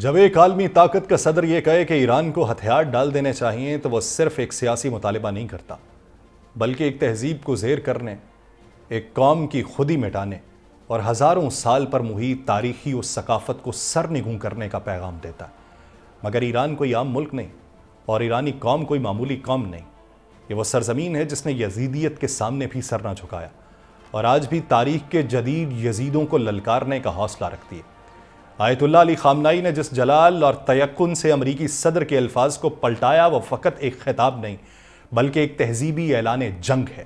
جب ایک عالمی طاقت کا صدر یہ کہے کہ ایران کو ہتھیار ڈال دینے چاہیے تو وہ صرف ایک سیاسی مطالبہ نہیں کرتا بلکہ ایک تہذیب کو زیر کرنے، ایک قوم کی خودی مٹانے اور ہزاروں سال پر محیط تاریخی اس ثقافت کو سرنگوں کرنے کا پیغام دیتا ہے۔ مگر ایران کوئی عام ملک نہیں اور ایرانی قوم کوئی معمولی قوم نہیں۔ یہ وہ سرزمین ہے جس نے یزیدیت کے سامنے بھی سر نہ جھکایا اور آج بھی تاریخ کے جدید یزیدوں کو للکارنے کا حوصلہ رکھتی ہے۔ آیت اللہ علی خامنائی نے جس جلال اور تیقن سے امریکی صدر کے الفاظ کو پلٹایا وہ فقط ایک خطاب نہیں بلکہ ایک تہذیبی اعلان جنگ ہے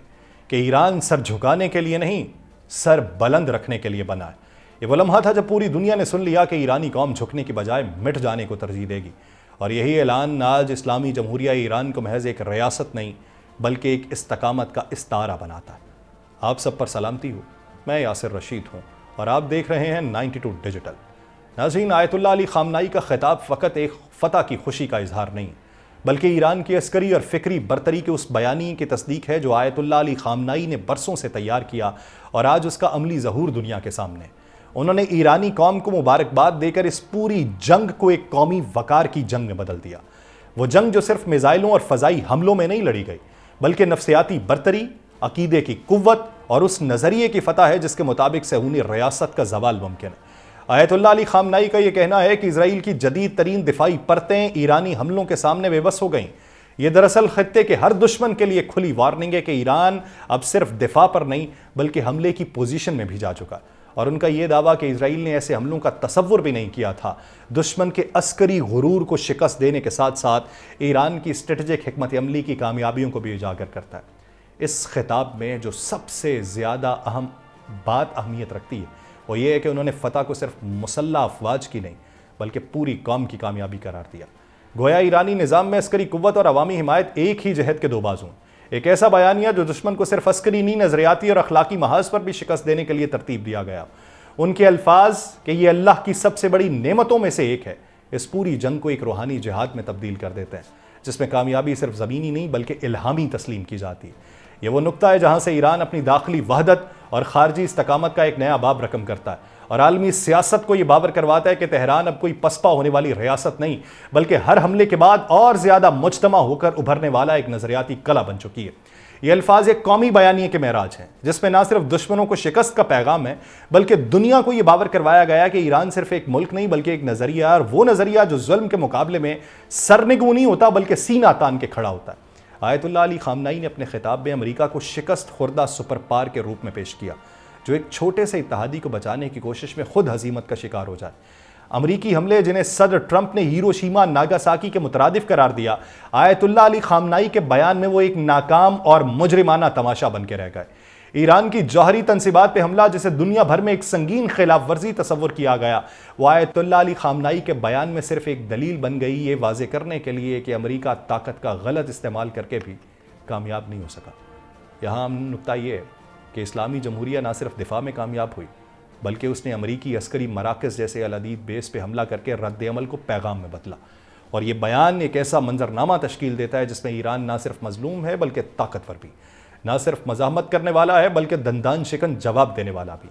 کہ ایران سر جھکانے کے لیے نہیں، سر بلند رکھنے کے لیے بنا ہے۔ یہ وہ لمحہ تھا جب پوری دنیا نے سن لیا کہ ایرانی قوم جھکنے کی بجائے مٹ جانے کو ترجیح دے گی، اور یہی اعلان آج اسلامی جمہوریہ ایران کو محض ایک ریاست نہیں بلکہ ایک استقامت کا استعارہ بناتا ہے۔ آپ سب پر سلامتی ہو، میں یاسر رشید ہوں اور آپ دیکھ رہے ہیں 92 ڈیجیٹل۔ ناظرین، آیت اللہ علی خامنائی کا خطاب فقط ایک فتح کی خوشی کا اظہار نہیں بلکہ ایران کی عسکری اور فکری برتری کے اس بیانیے کی تصدیق ہے جو آیت اللہ علی خامنائی نے برسوں سے تیار کیا اور آج اس کا عملی ظہور دنیا کے سامنے۔ انہوں نے ایرانی قوم کو مبارکباد دے کر اس پوری جنگ کو ایک قومی وقار کی جنگ میں بدل دیا۔ وہ جنگ جو صرف میزائلوں اور فضائی حملوں میں نہیں لڑی گئی بلکہ نفسیاتی برتری، عقیدے کی قوت اور اس نظریے کی فتح ہے جس کے مطابق صہیونی ریاست کا زوال ممکن ہے۔ آیت اللہ علی خامنائی کا یہ کہنا ہے کہ اسرائیل کی جدید ترین دفاعی پرتیں ایرانی حملوں کے سامنے بے بس ہو گئیں۔ یہ دراصل خطے کے ہر دشمن کے لیے کھلی وارننگ ہے کہ ایران اب صرف دفاع پر نہیں بلکہ حملے کی پوزیشن میں بھی جا چکا ہے، اور ان کا یہ دعویٰ کہ اسرائیل نے ایسے حملوں کا تصور بھی نہیں کیا تھا دشمن کے عسکری غرور کو شکست دینے کے ساتھ ساتھ ایران کی اسٹریٹجک حکمت عملی کی کامیابیوں کو بھی اجاگر کرتا ہے۔ اس خطاب میں جو سب سے زیادہ اہم بات اہمیت رکھتی ہے وہ یہ ہے کہ انہوں نے فتح کو صرف مسلح افواج کی نہیں بلکہ پوری قوم کی کامیابی قرار دیا۔ گویا ایرانی نظام میں عسکری قوت اور عوامی حمایت ایک ہی جہد کے دو بازو ہیں، ایک ایسا بیانیہ جو دشمن کو صرف عسکری نہیں نظریاتی اور اخلاقی محاذ پر بھی شکست دینے کے لیے ترتیب دیا گیا۔ ان کے الفاظ کہ یہ اللہ کی سب سے بڑی نعمتوں میں سے ایک ہے اس پوری جنگ کو ایک روحانی جہاد میں تبدیل کر دیتے ہیں جس میں کامیابی صرف زمینی نہیں بلکہ الہامی تسلیم کی جاتی ہے۔ یہ وہ نقطہ ہے جہاں سے ایران اپنی داخلی وحدت اور خارجی استقامت کا ایک نیا باب رقم کرتا ہے اور عالمی سیاست کو یہ باور کرواتا ہے کہ تہران اب کوئی پسپا ہونے والی ریاست نہیں بلکہ ہر حملے کے بعد اور زیادہ مجتمع ہو کر ابھرنے والا ایک نظریاتی قلعہ بن چکی ہے۔ یہ الفاظ ایک قومی بیانیے کے معراج ہیں جس میں نہ صرف دشمنوں کو شکست کا پیغام ہے بلکہ دنیا کو یہ باور کروایا گیا کہ ایران صرف ایک ملک نہیں بلکہ ایک نظریہ، اور وہ نظریہ جو ظلم کے مقابلے میں سرنگوں نہیں ہوتا بلکہ سینہ تان کے کھڑا ہوتا ہے۔ آیت اللہ علی خامنائی نے اپنے خطاب میں امریکہ کو شکست خوردہ سپر پاور کے روپ میں پیش کیا جو ایک چھوٹے سے اتحادی کو بچانے کی کوشش میں خود ہزیمت کا شکار ہو جائے۔ امریکی حملے جنہیں صدر ٹرمپ نے ہیروشیما ناگاساکی کے مترادف قرار دیا، آیت اللہ علی خامنائی کے بیان میں وہ ایک ناکام اور مجرمانہ تماشا بن کے رہ گئے۔ ایران کی جوہری تنصیبات پہ حملہ جسے دنیا بھر میں ایک سنگین خلاف ورزی تصور کیا گیا، وہ آیت اللہ علی خامنائی کے بیان میں صرف ایک دلیل بن گئی یہ واضح کرنے کے لیے کہ امریکہ طاقت کا غلط استعمال کر کے بھی کامیاب نہیں ہو سکا۔ یہاں نقطہ یہ ہے کہ اسلامی جمہوریہ نہ صرف دفاع میں کامیاب ہوئی بلکہ اس نے امریکی عسکری مراکز جیسے العدید بیس پہ حملہ کر کے رد عمل کو پیغام میں بدلا، اور یہ بیان ایک ایسا منظرنامہ تشکیل دیتا ہے جس میں ایران نہ صرف مظلوم ہے بلکہ طاقتور بھی، نہ صرف مزاحمت کرنے والا ہے بلکہ دندان شکن جواب دینے والا بھی۔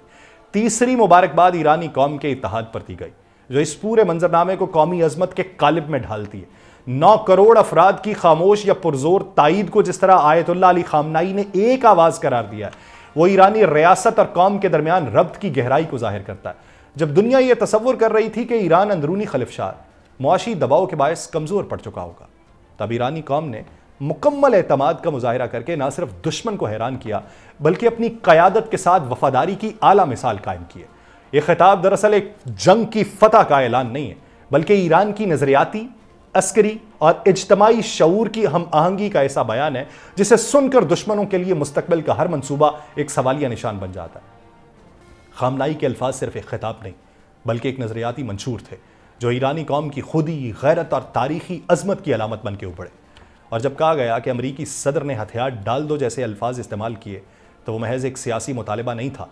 تیسری مبارکباد ایرانی قوم کے اتحاد پر دی گئی جو اس پورے منظرنامے کو قومی عظمت کے قالب میں ڈھالتی ہے۔ 9 کروڑ افراد کی خاموش یا پرزور تائید کو جس طرح آیت اللہ علی خامنائی نے ایک آواز قرار دیا ہے وہ ایرانی ریاست اور قوم کے درمیان ربط کی گہرائی کو ظاہر کرتا ہے۔ جب دنیا یہ تصور کر رہی تھی کہ ایران اندرونی خلفشار، معاشی دباؤ کے باعث کمزور پڑ چکا ہوگا، تب ایرانی قوم نے مکمل اعتماد کا مظاہرہ کر کے نہ صرف دشمن کو حیران کیا بلکہ اپنی قیادت کے ساتھ وفاداری کی اعلیٰ مثال قائم کی ہے۔ یہ خطاب دراصل ایک جنگ کی فتح کا اعلان نہیں ہے بلکہ ایران کی نظریاتی، عسکری اور اجتماعی شعور کی ہم آہنگی کا ایسا بیان ہے جسے سن کر دشمنوں کے لیے مستقبل کا ہر منصوبہ ایک سوالیہ نشان بن جاتا ہے۔ خامنائی کے الفاظ صرف ایک خطاب نہیں بلکہ ایک نظریاتی منشور تھے جو ایرانی قوم کی خودی، غیرت اور تاریخی عظمت کی علامت بن کے ابھرے، اور جب کہا گیا کہ امریکی صدر نے ہتھیار ڈال دو جیسے الفاظ استعمال کیے تو وہ محض ایک سیاسی مطالبہ نہیں تھا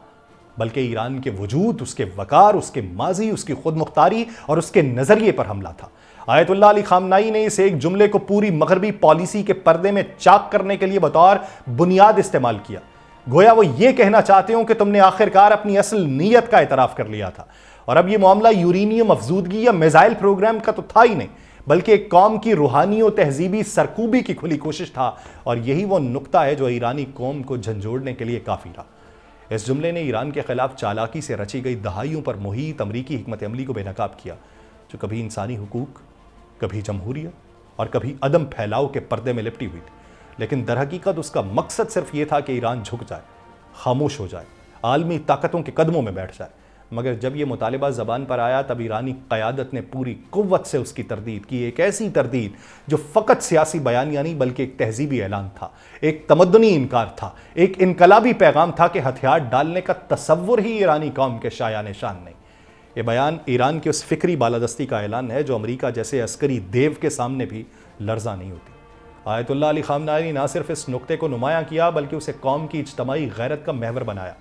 بلکہ ایران کے وجود، اس کے وقار، اس کے ماضی، اس کی خود مختاری اور اس کے نظریے پر حملہ تھا۔ آیت اللہ علی خامنائی نے اس ایک جملے کو پوری مغربی پالیسی کے پردے میں چاک کرنے کے لیے بطور بنیاد استعمال کیا، گویا وہ یہ کہنا چاہتے ہوں کہ تم نے آخرکار اپنی اصل نیت کا اعتراف کر لیا تھا اور اب یہ معاملہ یورینیم افزودگی یا میزائل پروگرام کا تو تھا ہی نہیں، بلکہ ایک قوم کی روحانی و تہذیبی سرکوبی کی کھلی کوشش تھا، اور یہی وہ نقطہ ہے جو ایرانی قوم کو جھنجھوڑنے کے لیے کافی رہا۔ اس جملے نے ایران کے خلاف چالاکی سے رچی گئی دہائیوں پر محیط امریکی حکمت عملی کو بے نقاب کیا، جو کبھی انسانی حقوق، کبھی جمہوریت اور کبھی عدم پھیلاؤ کے پردے میں لپٹی ہوئی تھی، لیکن در حقیقت اس کا مقصد صرف یہ تھا کہ ایران جھک جائے، خاموش ہو جائے، عالمی طاقتوں کے قدموں میں بیٹھ جائے۔ مگر جب یہ مطالبہ زبان پر آیا تب ایرانی قیادت نے پوری قوت سے اس کی تردید کی، ایک ایسی تردید جو فقط سیاسی بیانیہ نہیں بلکہ ایک تہذیبی اعلان تھا، ایک تمدنی انکار تھا، ایک انقلابی پیغام تھا کہ ہتھیار ڈالنے کا تصور ہی ایرانی قوم کے شایان نشان نہیں۔ یہ بیان ایران کی اس فکری بالادستی کا اعلان ہے جو امریکہ جیسے عسکری دیو کے سامنے بھی لرزاں نہیں ہوتی۔ آیت اللہ علی خامنہ نے نہ صرف اس نقطے کو نمایاں کیا بلکہ اسے قوم کی اجتماعی غیرت کا محور بنایا۔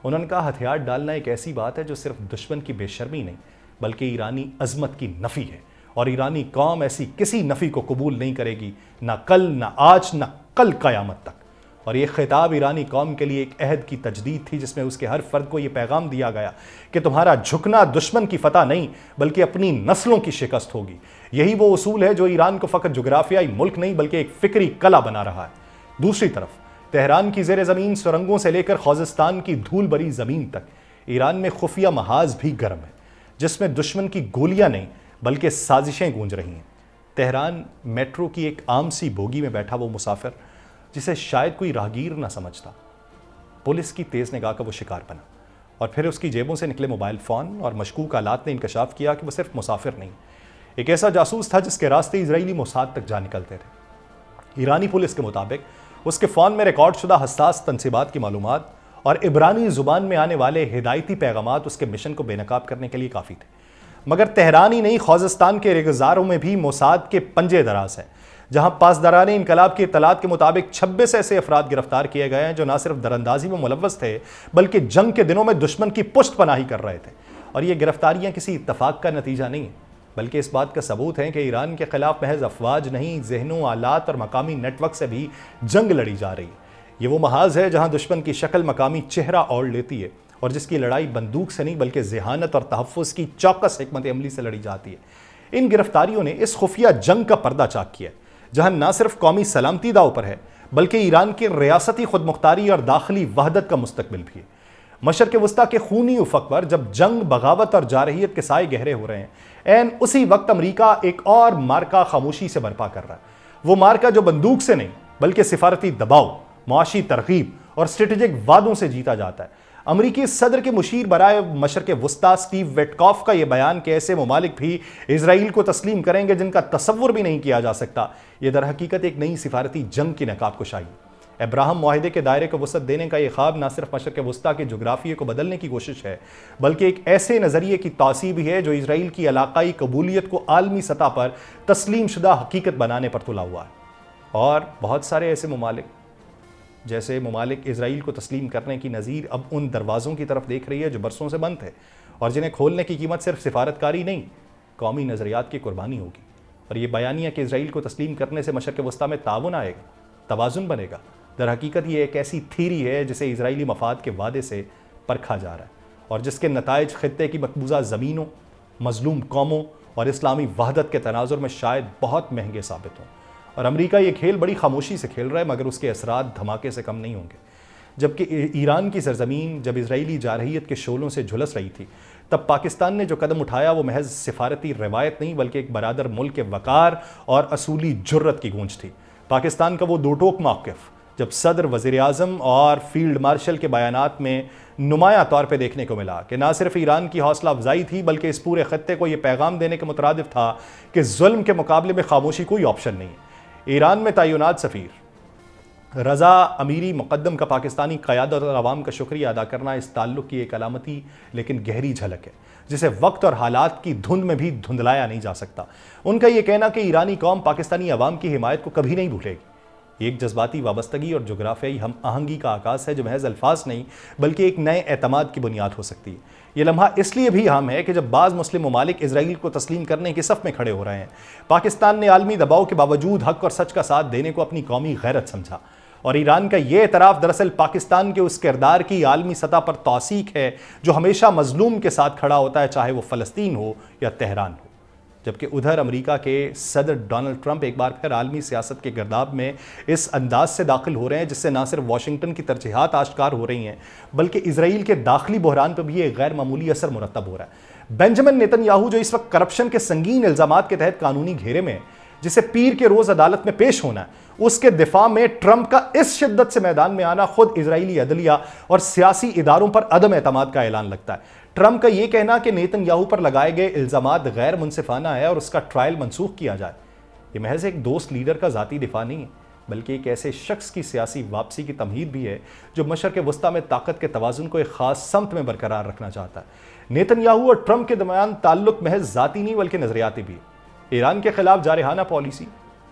انہوں نے کہا ہتھیار ڈالنا ایک ایسی بات ہے جو صرف دشمن کی بے شرمی نہیں بلکہ ایرانی عظمت کی نفی ہے، اور ایرانی قوم ایسی کسی نفی کو قبول نہیں کرے گی، نہ کل، نہ آج، نہ کل قیامت تک۔ اور یہ خطاب ایرانی قوم کے لیے ایک عہد کی تجدید تھی جس میں اس کے ہر فرد کو یہ پیغام دیا گیا کہ تمہارا جھکنا دشمن کی فتح نہیں بلکہ اپنی نسلوں کی شکست ہوگی۔ یہی وہ اصول ہے جو ایران کو فقط جغرافیائی ملک نہیں بلکہ ایک فکری قلعہ بنا رہا ہے۔ دوسری طرف تہران کی زیر زمین سرنگوں سے لے کر خوزستان کی دھول بری زمین تک ایران میں خفیہ محاذ بھی گرم ہے، جس میں دشمن کی گولیاں نہیں بلکہ سازشیں گونج رہی ہیں۔ تہران میٹرو کی ایک عام سی بوگی میں بیٹھا وہ مسافر جسے شاید کوئی راہگیر نہ سمجھتا، پولیس کی تیز نگاہ کا وہ شکار بنا، اور پھر اس کی جیبوں سے نکلے موبائل فون اور مشکوک آلات نے انکشاف کیا کہ وہ صرف مسافر نہیں، ایک ایسا جاسوس تھا جس کے راستے اسرائیلی موساد تک جا نکلتے تھے۔ ایرانی پولیس کے مطابق اس کے فون میں ریکارڈ شدہ حساس تنصیبات کی معلومات اور عبرانی زبان میں آنے والے ہدایتی پیغامات اس کے مشن کو بے نقاب کرنے کے لیے کافی تھے۔ مگر تہران ہی نہیں، خوزستان کے ریگزاروں میں بھی موساد کے پنجے دراز ہیں، جہاں پاسداران انقلاب کی اطلاعات کے مطابق 26 ایسے افراد گرفتار کیے گئے ہیں جو نہ صرف دراندازی میں ملوث تھے بلکہ جنگ کے دنوں میں دشمن کی پشت پناہی کر رہے تھے۔ اور یہ گرفتاریاں کسی اتفاق کا نتیجہ نہیں ہیں بلکہ اس بات کا ثبوت ہے کہ ایران کے خلاف محض افواج نہیں، ذہنوں، آلات اور مقامی نیٹ ورک سے بھی جنگ لڑی جا رہی ہے۔ یہ وہ محاذ ہے جہاں دشمن کی شکل مقامی چہرہ اوڑھ لیتی ہے اور جس کی لڑائی بندوق سے نہیں بلکہ ذہانت اور تحفظ کی چوکس حکمت عملی سے لڑی جاتی ہے۔ ان گرفتاریوں نے اس خفیہ جنگ کا پردہ چاک کیا ہے جہاں نہ صرف قومی سلامتی داؤ پر ہے بلکہ ایران کی ریاستی خود مختاری اور داخلی وحدت کا مستقبل بھی ہے۔ مشرق وسطیٰ کے خونی افق پر جب جنگ، بغاوت اور جارحیت کے سائے گہرے ہو رہے ہیں، عین اسی وقت امریکہ ایک اور مارکا خاموشی سے برپا کر رہا ہے۔ وہ مارکا جو بندوق سے نہیں بلکہ سفارتی دباؤ، معاشی ترغیب اور اسٹریٹجک وعدوں سے جیتا جاتا ہے۔ امریکی صدر کے مشیر برائے مشرق وسطیٰ سٹیو ویٹکاف کا یہ بیان کہ ایسے ممالک بھی اسرائیل کو تسلیم کریں گے جن کا تصور بھی نہیں کیا جا سکتا، یہ در حقیقت ایک نئی سفارتی جنگ کی نقاب کشائی ہے۔ ابراہم معاہدے کے دائرے کو وسعت دینے کا یہ خواب نہ صرف مشرق وسطیٰ کے جغرافیے کو بدلنے کی کوشش ہے بلکہ ایک ایسے نظریے کی توسیع بھی ہے جو اسرائیل کی علاقائی قبولیت کو عالمی سطح پر تسلیم شدہ حقیقت بنانے پر تلا ہوا ہے۔ اور بہت سارے ایسے ممالک اسرائیل کو تسلیم کرنے کی نظیر اب ان دروازوں کی طرف دیکھ رہی ہے جو برسوں سے بند تھے اور جنہیں کھولنے کی قیمت صرف سفارتکاری نہیں، قومی نظریات کی قربانی ہوگی۔ اور یہ بیانیہ کہ اسرائیل کو تسلیم کرنے سے مشرق وسطیٰ میں تعاون آئے گا، توازن بنے گا، در حقیقت یہ ایک ایسی تھیری ہے جسے اسرائیلی مفاد کے وعدے سے پرکھا جا رہا ہے اور جس کے نتائج خطے کی مقبوضہ زمینوں، مظلوم قوموں اور اسلامی وحدت کے تناظر میں شاید بہت مہنگے ثابت ہوں۔ اور امریکہ یہ کھیل بڑی خاموشی سے کھیل رہا ہے مگر اس کے اثرات دھماکے سے کم نہیں ہوں گے۔ جبکہ ایران کی سرزمین جب اسرائیلی جارحیت کے شعلوں سے جھلس رہی تھی تب پاکستان نے جو قدم اٹھایا وہ محض سفارتی روایت نہیں بلکہ ایک برادر ملک کے وقار اور اصولی جرت کی گونج تھی۔ پاکستان کا وہ دو ٹوک موقف جب صدر، وزیر اعظم اور فیلڈ مارشل کے بیانات میں نمایاں طور پہ دیکھنے کو ملا کہ نہ صرف ایران کی حوصلہ افزائی تھی بلکہ اس پورے خطے کو یہ پیغام دینے کے مترادف تھا کہ ظلم کے مقابلے میں خاموشی کوئی آپشن نہیں ہے۔ ایران میں تعینات سفیر رضا امیری مقدم کا پاکستانی قیادت اور عوام کا شکریہ ادا کرنا اس تعلق کی ایک علامتی لیکن گہری جھلک ہے جسے وقت اور حالات کی دھند میں بھی دھندلایا نہیں جا سکتا۔ ان کا یہ کہنا کہ ایرانی قوم پاکستانی عوام کی حمایت کو کبھی نہیں بھولے گی، یہ ایک جذباتی وابستگی اور جغرافیائی ہم آہنگی کا آغاز ہے جو محض الفاظ نہیں بلکہ ایک نئے اعتماد کی بنیاد ہو سکتی ہے۔ یہ لمحہ اس لیے بھی اہم ہے کہ جب بعض مسلم ممالک اسرائیل کو تسلیم کرنے کے صف میں کھڑے ہو رہے ہیں، پاکستان نے عالمی دباؤ کے باوجود حق اور سچ کا ساتھ دینے کو اپنی قومی غیرت سمجھا۔ اور ایران کا یہ اعتراف دراصل پاکستان کے اس کردار کی عالمی سطح پر توثیق ہے جو ہمیشہ مظلوم کے ساتھ کھڑا ہوتا ہے، چاہے وہ فلسطین ہو یا تہران ہو۔ جبکہ ادھر امریکہ کے صدر ڈونلڈ ٹرمپ ایک بار پھر عالمی سیاست کے گرداب میں اس انداز سے داخل ہو رہے ہیں جس سے نہ صرف واشنگٹن کی ترجیحات آشکار ہو رہی ہیں بلکہ اسرائیل کے داخلی بحران پر بھی ایک غیر معمولی اثر مرتب ہو رہا ہے۔ بنجمن نیتن یاہو جو اس وقت کرپشن کے سنگین الزامات کے تحت قانونی گھیرے میں جسے پیر کے روز عدالت میں پیش ہونا ہے، اس کے دفاع میں ٹرمپ کا اس شدت سے میدان میں آنا خود اسرائیلی عدلیہ اور سیاسی اداروں پر عدم اعتماد کا اعلان لگتا ہے۔ ٹرمپ کا یہ کہنا کہ نیتن یاہو پر لگائے گئے الزامات غیر منصفانہ ہے اور اس کا ٹرائل منسوخ کیا جائے، یہ محض ایک دوست لیڈر کا ذاتی دفاع نہیں ہے بلکہ ایک ایسے شخص کی سیاسی واپسی کی تمہید بھی ہے جو مشرق وسطیٰ میں طاقت کے توازن کو ایک خاص سمت میں برقرار رکھنا چاہتا ہے۔ نیتن یاہو اور ٹرمپ کے درمیان تعلق محض ذاتی نہیں بلکہ نظریاتی بھی ہے۔ ایران کے خلاف جارحانہ پالیسی،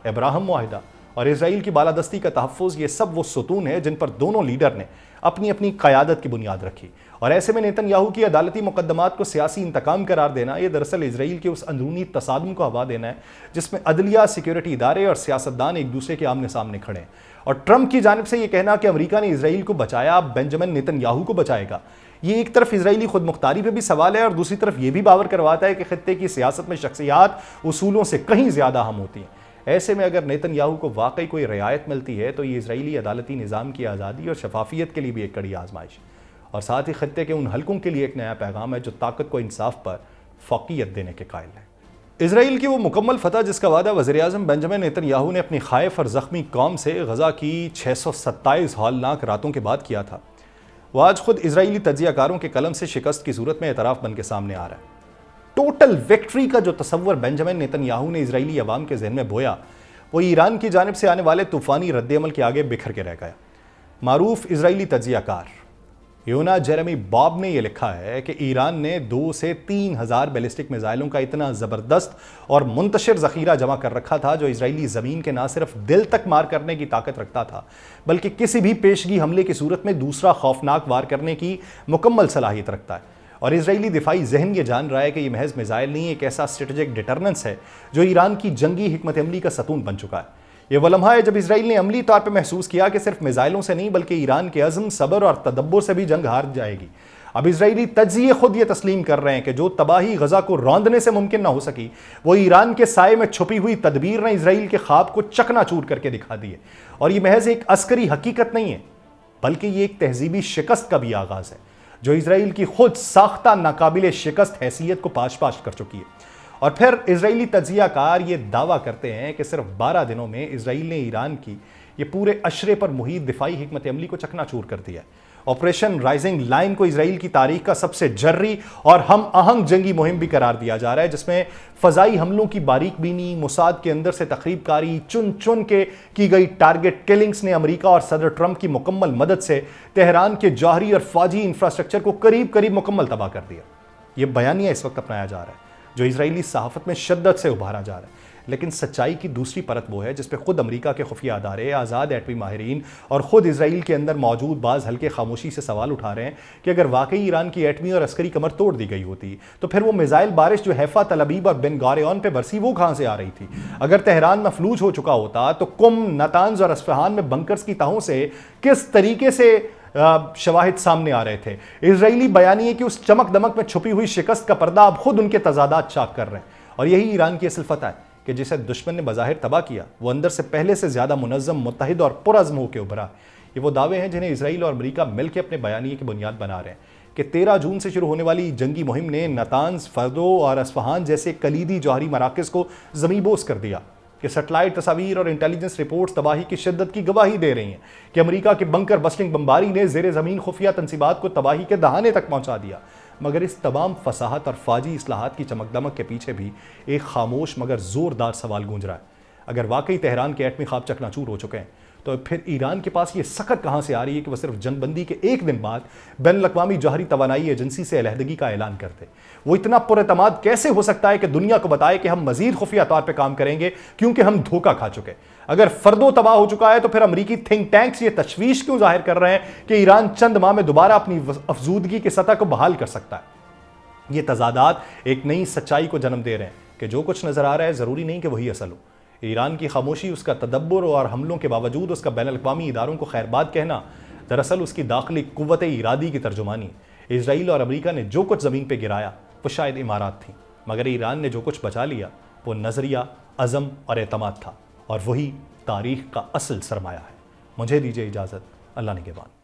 ابراہم معاہدہ اور اسرائیل کی بالادستی کا تحفظ، یہ سب وہ ستون ہیں جن پر دونوں لیڈر نے اپنی اپنی قیادت کی بنیاد رکھی، اور ایسے میں نیتن یاہو کی عدالتی مقدمات کو سیاسی انتقام قرار دینا یہ دراصل اسرائیل کے اس اندرونی تصادم کو ہوا دینا ہے جس میں عدلیہ، سیکیورٹی ادارے اور سیاستدان ایک دوسرے کے آمنے سامنے کھڑے ہیں۔ اور ٹرمپ کی جانب سے یہ کہنا کہ امریکہ نے اسرائیل کو بچایا، اب بنجمن نیتن یاہو کو بچائے گا، یہ ایک طرف اسرائیلی خود مختاری پہ بھی سوال ہے اور دوسری طرف یہ بھی باور کرواتا ہے کہ خطے کی سیاست میں شخصیات اصولوں سے کہیں زیادہ اہم ہوتی ہیں۔ ایسے میں اگر نیتن یاہو کو واقعی کوئی رعایت ملتی ہے تو یہ اسرائیلی عدالتی نظام کی آزادی اور شفافیت کے لیے بھی ایک کڑی آزمائش ہے، اور ساتھ ہی خطے کے ان حلقوں کے لیے ایک نیا پیغام ہے جو طاقت کو انصاف پر فوقیت دینے کے قائل ہے۔ اسرائیل کی وہ مکمل فتح جس کا وعدہ وزیراعظم بنجمن نیتن یاہو نے اپنی خائف اور زخمی قوم سے غزہ کی 627 ہولناک راتوں کے بعد کیا تھا، وہ آج خود اسرائیلی تجزیہ کاروں کے قلم سے شکست کی صورت میں اعتراف بن کے سامنے آ رہا ہے۔ ٹوٹل وکٹری کا جو تصور بنجمن نیتن یاہو نے اسرائیلی عوام کے ذہن میں بویا وہ ایران کی جانب سے آنے والے طوفانی رد عمل کے آگے بکھر کے رہ گیا۔ معروف اسرائیلی تجزیہ کار یونا جیرمی باب نے یہ لکھا ہے کہ ایران نے 2 سے 3 ہزار بیلسٹک میزائلوں کا اتنا زبردست اور منتشر ذخیرہ جمع کر رکھا تھا جو اسرائیلی زمین کے نہ صرف دل تک مار کرنے کی طاقت رکھتا تھا بلکہ کسی بھی پیشگی حملے کی صورت میں دوسرا خوفناک وار کرنے کی مکمل صلاحیت رکھتا ہے۔ اور اسرائیلی دفاعی ذہن یہ جان رہا ہے کہ یہ محض میزائل نہیں، ایک ایسا اسٹریٹجک ڈیٹرننس ہے جو ایران کی جنگی حکمت عملی کا ستون بن چکا ہے۔ یہ وہ لمحہ ہے جب اسرائیل نے عملی طور پہ محسوس کیا کہ صرف میزائلوں سے نہیں بلکہ ایران کے عزم، صبر اور تدبر سے بھی جنگ ہار جائے گی۔ اب اسرائیلی تجزیے خود یہ تسلیم کر رہے ہیں کہ جو تباہی غزہ کو روندنے سے ممکن نہ ہو سکی وہ ایران کے سائے میں چھپی ہوئی تدبیر نے اسرائیل کے خواب کو چکنا چور کر کے دکھا دی ہے۔ اور یہ محض ایک عسکری حقیقت نہیں ہے بلکہ یہ ایک تہذیبی شکست کا بھی آغاز ہے جو اسرائیل کی خود ساختہ ناقابل شکست حیثیت کو پاش پاش کر چکی ہے۔ اور پھر اسرائیلی تجزیہ کار یہ دعویٰ کرتے ہیں کہ صرف 12 دنوں میں اسرائیل نے ایران کی یہ پورے عشرے پر محیط دفاعی حکمت عملی کو چکنا چور کر دیا ہے۔ آپریشن رائزنگ لائن کو اسرائیل کی تاریخ کا سب سے جرری اور ہم آہنگ جنگی مہم بھی قرار دیا جا رہا ہے جس میں فضائی حملوں کی باریک بینی، موساد کے اندر سے تخریب کاری، چن چن کے کی گئی ٹارگٹ کلنگز نے امریکہ اور صدر ٹرمپ کی مکمل مدد سے تہران کے جوہری اور فوجی انفراسٹرکچر کو قریب مکمل تباہ کر دیا۔ یہ بیانیہ اس وقت اپنایا جا رہا ہے جو اسرائیلی صحافت میں شدت سے ابھارا جا رہا ہے، لیکن سچائی کی دوسری پرت وہ ہے جس پہ خود امریکہ کے خفیہ ادارے، آزاد ایٹمی ماہرین اور خود اسرائیل کے اندر موجود بعض حلقے خاموشی سے سوال اٹھا رہے ہیں کہ اگر واقعی ایران کی ایٹمی اور عسکری کمر توڑ دی گئی ہوتی تو پھر وہ میزائل بارش جو حیفا، تل ابیب اور بن غوریون پہ برسی وہ کہاں سے آ رہی تھی؟ اگر تہران مفلوج ہو چکا ہوتا تو قم، نتانز اور اصفہان میں بنکرز کی تہوں سے کس طریقے سے شواہد سامنے آ رہے تھے؟ اسرائیلی بیانیے کی اس چمک دمک میں چھپی ہوئی شکست کا پردہ اب خود ان کے تضادات چاک کر رہے ہیں، اور یہی ایران کی اصل فتح ہے کہ جسے دشمن نے بظاہر تباہ کیا وہ اندر سے پہلے سے زیادہ منظم، متحد اور پرعزم ہو کے ابھرا۔ یہ وہ دعوے ہیں جنہیں اسرائیل اور امریکہ مل کے اپنے بیانیے کی بنیاد بنا رہے ہیں کہ 13 جون سے شروع ہونے والی جنگی مہم نے نتانز، فردو اور اصفہان جیسے کلیدی جوہری مراکز کو زمینبوس کر دیا، کہ سیٹلائٹ تصاویر اور انٹیلیجنس رپورٹس تباہی کی شدت کی گواہی دے رہی ہیں کہ امریکہ کے بنکر بسٹنگ بمباری نے زیر زمین خفیہ تنصیبات کو تباہی کے دہانے تک پہنچا دیا۔ مگر اس تمام فصاحت اور فوجی اصلاحات کی چمک دمک کے پیچھے بھی ایک خاموش مگر زوردار سوال گونج رہا ہے۔ اگر واقعی تہران کے ایٹمی خواب چکنا چور ہو چکے ہیں تو پھر ایران کے پاس یہ سخت کہاں سے آ رہی ہے کہ وہ صرف جنگ بندی کے ایک دن بعد بین الاقوامی جوہری توانائی ایجنسی سے علیحدگی کا اعلان کرتے؟ وہ اتنا پر اعتماد کیسے ہو سکتا ہے کہ دنیا کو بتائے کہ ہم مزید خفیہ طور پہ کام کریں گے کیونکہ ہم دھوکہ کھا چکے؟ اگر فردو تباہ ہو چکا ہے تو پھر امریکی تھنک ٹینکس یہ تشویش کیوں ظاہر کر رہے ہیں کہ ایران چند ماہ میں دوبارہ اپنی افزودگی کی سطح کو بحال کر سکتا ہے؟ یہ تضادات ایک نئی سچائی کو جنم دے رہے ہیں کہ جو کچھ نظر آ رہا ہے ضروری نہیں کہ وہی اصل ہو۔ ایران کی خاموشی، اس کا تدبر اور حملوں کے باوجود اس کا بین الاقوامی اداروں کو خیرباد کہنا دراصل اس کی داخلی قوت ارادی کی ترجمانی۔ اسرائیل اور امریکہ نے جو کچھ زمین پہ گرایا وہ شاید عمارات تھیں، مگر ایران نے جو کچھ بچا لیا وہ نظریہ، عزم اور اعتماد تھا، اور وہی تاریخ کا اصل سرمایہ ہے۔ مجھے دیجیے اجازت، اللہ نگہبان۔